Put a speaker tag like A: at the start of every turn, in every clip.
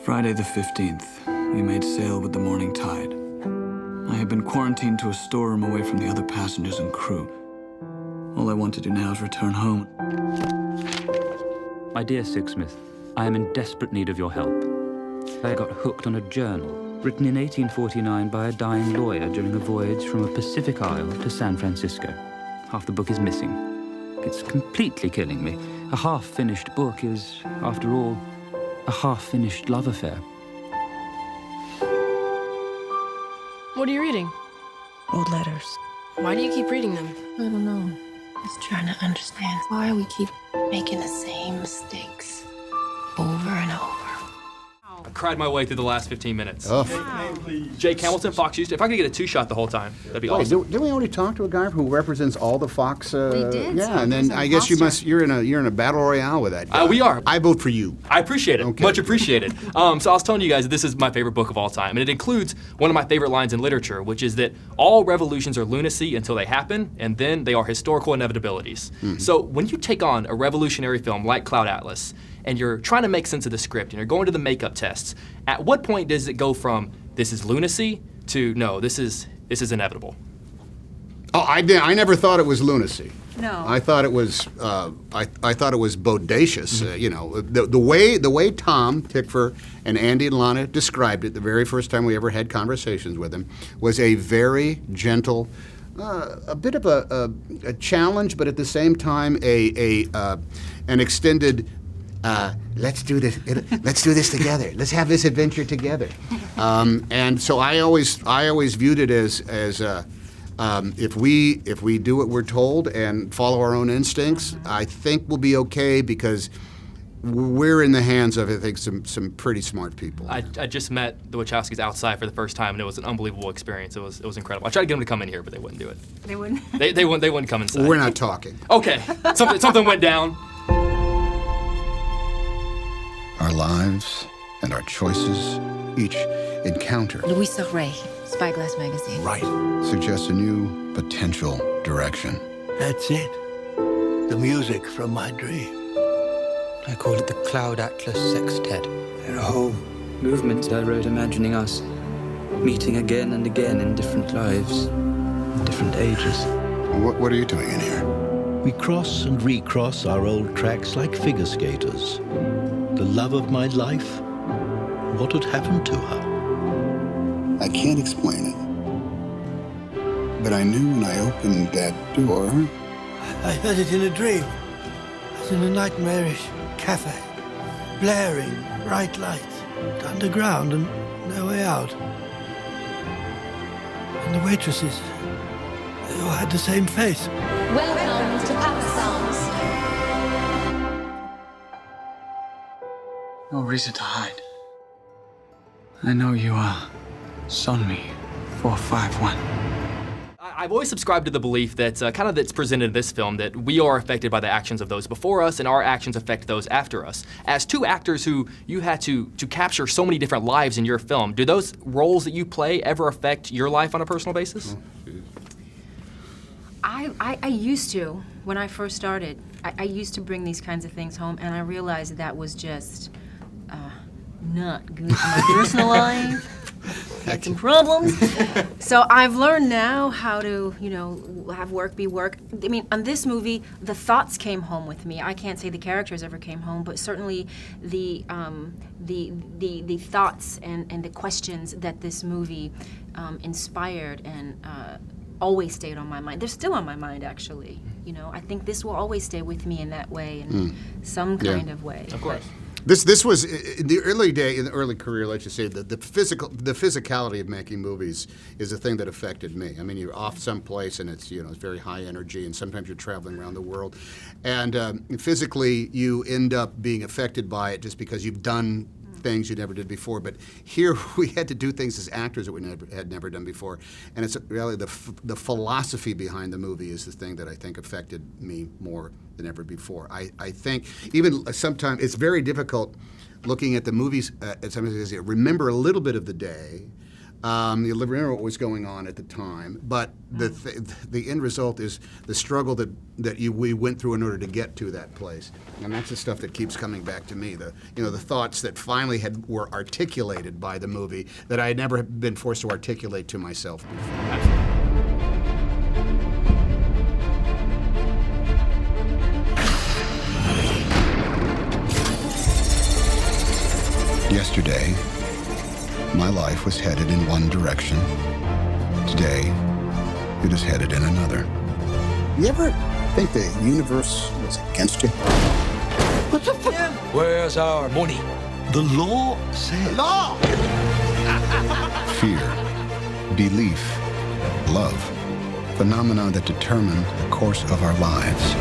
A: Friday the 15th, we made sail with the morning tide. I had been quarantined to a storeroom away from the other passengers and crew. All I want to do now is return home.
B: My dear Sixsmith, I am in desperate need of your help. I got hooked on a journal written in 1849 by a dying lawyer during a voyage from a Pacific isle to San Francisco. Half the book is missing. It's completely killing me. A half-finished book is, after all, a half-finished love affair.
C: What are you reading?
D: Old letters.
C: Why do you keep reading them?
D: I don't know. Just trying to understand why we keep making the same mistakes over and over.
E: I cried my way through the last 15 minutes.
F: Oh.
E: Jake Hamilton, Fox Houston. If I could get a two-shot the whole time, that'd be awesome.
F: Didn't we already talk to a guy who represents all the Fox?
G: We did.
F: Yeah, and then I guess you're in a battle royale with that guy.
E: We are.
F: I vote for you.
E: I appreciate it.
F: Okay.
E: Much appreciated. So I was telling you guys that this is my favorite book of all time, and it includes one of my favorite lines in literature, which is that all revolutions are lunacy until they happen, and then they are historical inevitabilities.
F: Mm-hmm.
E: So when you take on a revolutionary film like Cloud Atlas, and you're trying to make sense of the script, and you're going to the makeup tests, at what point does it go from this is lunacy to no, this is inevitable?
F: Oh, I never thought it was lunacy.
G: No.
F: I thought it was I thought it was bodacious.
E: Mm-hmm.
F: You know, the way Tom Tickfer and Andy and Lana described it the very first time we ever had conversations with him was a very gentle, a bit of a challenge, but at the same time an extended. Let's do this. Let's do this together. Let's have this adventure together. And so I always viewed it as if we do what we're told and follow our own instincts, I think we'll be okay because we're in the hands of, I think, some pretty smart people.
E: I just met the Wachowskis outside for the first time, and it was an unbelievable experience. It was incredible. I tried to get them to come in here, but they wouldn't do it.
G: They wouldn't?
E: They wouldn't come inside.
F: Well, we're not talking.
E: Okay. Something went down.
H: Our lives and our choices, each encounter,
D: Louisa Ray, Spyglass Magazine.
H: right, suggests a new potential direction.
I: That's it. The music from my dream.
J: I call it the Cloud Atlas Sextet.
I: There are whole
J: Movements I wrote imagining us meeting again and again in different lives, in different ages.
H: What are you doing in here?
I: We cross and recross our old tracks like figure skaters. The love of my life, what had happened to her?
H: I can't explain it. But I knew when I opened that door.
I: I heard it in a dream. I was in a nightmarish cafe, blaring bright lights, underground and no way out. And the waitresses, they all had the same face.
D: Welcome to Pop Songs.
A: No reason to hide. I know you, son me, 451.
E: I've always subscribed to the belief that that's presented in this film that we are affected by the actions of those before us and our actions affect those after us. As two actors who you had to capture so many different lives in your film, do those roles that you play ever affect your life on a personal basis?
G: I used to, when I first started, I used to bring these kinds of things home, and I realized that was just not good for my personal life. Had some problems. So I've learned now how to, have work be work. I mean, on this movie, the thoughts came home with me. I can't say the characters ever came home, but certainly the thoughts and the questions that this movie inspired and always stayed on my mind. They're still on my mind, actually. I think this will always stay with me in that way, in some kind of way.
E: Of course.
F: This was in the early career. Let's just say the physicality of making movies is a thing that affected me. I mean, you're off someplace and it's it's very high energy, and sometimes you're traveling around the world, and physically you end up being affected by it just because you've done things you never did before. But here we had to do things as actors that we had never done before, and it's really the philosophy behind the movie is the thing that I think affected me more than ever before. I think even sometimes it's very difficult looking at the movies. Sometimes remember a little bit of the day, You remember what was going on at the time, but the end result is the struggle that we went through in order to get to that place, and that's the stuff that keeps coming back to me. The thoughts that finally were articulated by the movie that I had never been forced to articulate to myself before.
H: Yesterday, my life was headed in one direction. Today, it is headed in another.
F: You ever think the universe was against you?
K: Where's our money? The law says.
F: Law!
H: Fear, belief, love, phenomena that determine the course of our lives.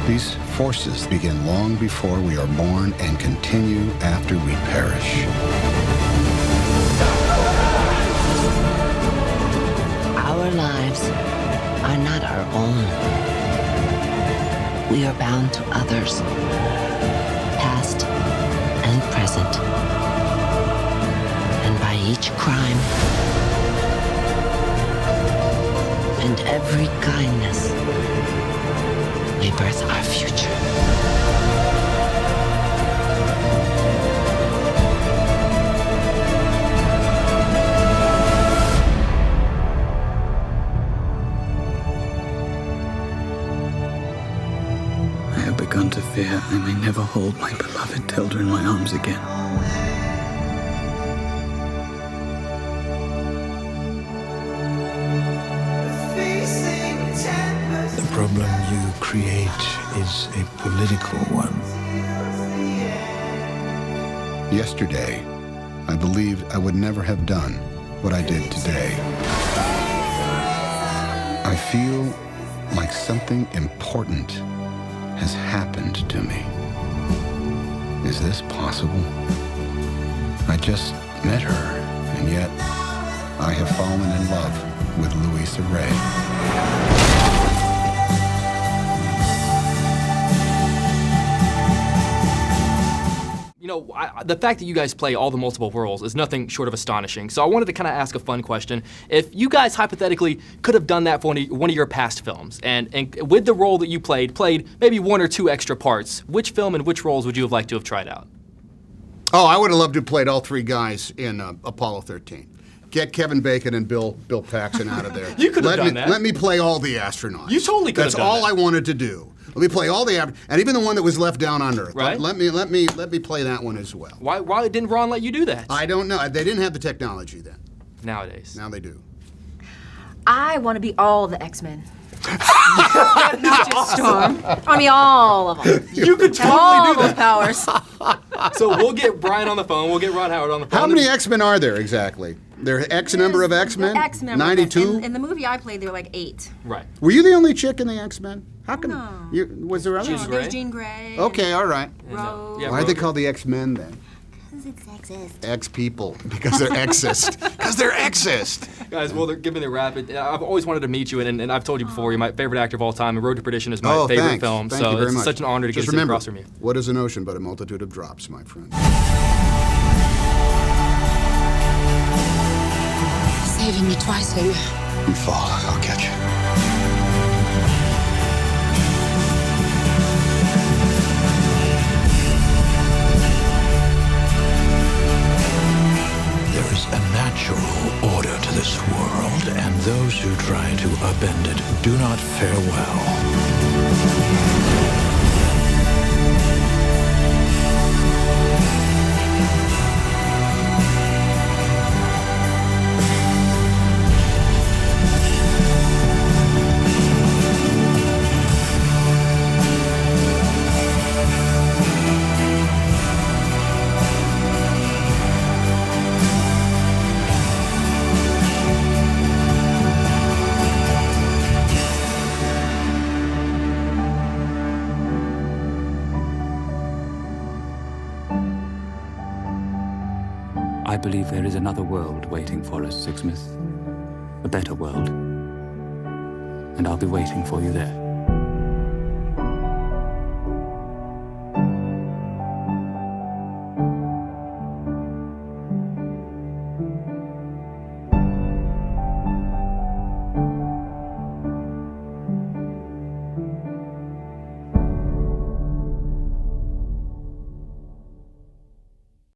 H: These forces begin long before we are born and continue after we perish.
L: Our lives are not our own. We are bound to others, past and present. And by each crime and every kindness, we birth our future.
A: I have begun to fear I may never hold my beloved Tilda in my arms again.
K: The problem you create is a political one.
H: Yesterday, I believed I would never have done what I did today. I feel like something important has happened to me. Is this possible? I just met her, and yet I have fallen in love with Louisa Ray.
E: The fact that you guys play all the multiple roles is nothing short of astonishing. So I wanted to kind of ask a fun question. If you guys hypothetically could have done that for one of your past films, and with the role that you played maybe one or two extra parts, which film and which roles would you have liked to have tried out?
F: Oh, I would have loved to have played all three guys in Apollo 13. Get Kevin Bacon and Bill Paxton out of there.
E: You could have done that.
F: Let me play all the astronauts.
E: You totally could have done that.
F: That's all I wanted to do. Let me play all the and even the one that was left down on Earth.
E: Right.
F: Let me play that one as well.
E: Why didn't Ron let you do that?
F: I don't know. They didn't have the technology then.
E: Nowadays.
F: Now they do.
G: I want to be all the X-Men. Not just Storm. I mean, all of them.
E: You could
G: all
E: totally do
G: those powers.
E: So we'll get Brian on the phone. We'll get Ron Howard on the phone.
F: How many X-Men are there exactly? There are X number of X-Men?
G: X-Men.
F: 92?
G: In the movie I played, there were like 8.
E: Right.
F: Were you the only chick in the X-Men? How come?
G: No.
F: Was there others?
G: There was Jean Grey.
F: Okay, all right.
G: Rose.
F: Why are they called the X-Men then?
L: Because it's sexist.
F: X-people. Because they're Xist. Because they're Xist.
E: Guys, well, they're giving the rap. I've always wanted to meet you, and I've told you before, you're my favorite actor of all time, and Road to Perdition is my favorite film.
F: Thank
E: so
F: you very
E: it's
F: much.
E: such an honor to get to sit across from you.
F: What is an ocean but a multitude of drops, my friend?
L: Saving me twice, Halle.
H: You fall, I'll catch you.
K: There is a natural order to this world, and those who try to upend it do not fare well.
B: I believe there is another world waiting for us, Sixsmith. A better world. And I'll be waiting for you there.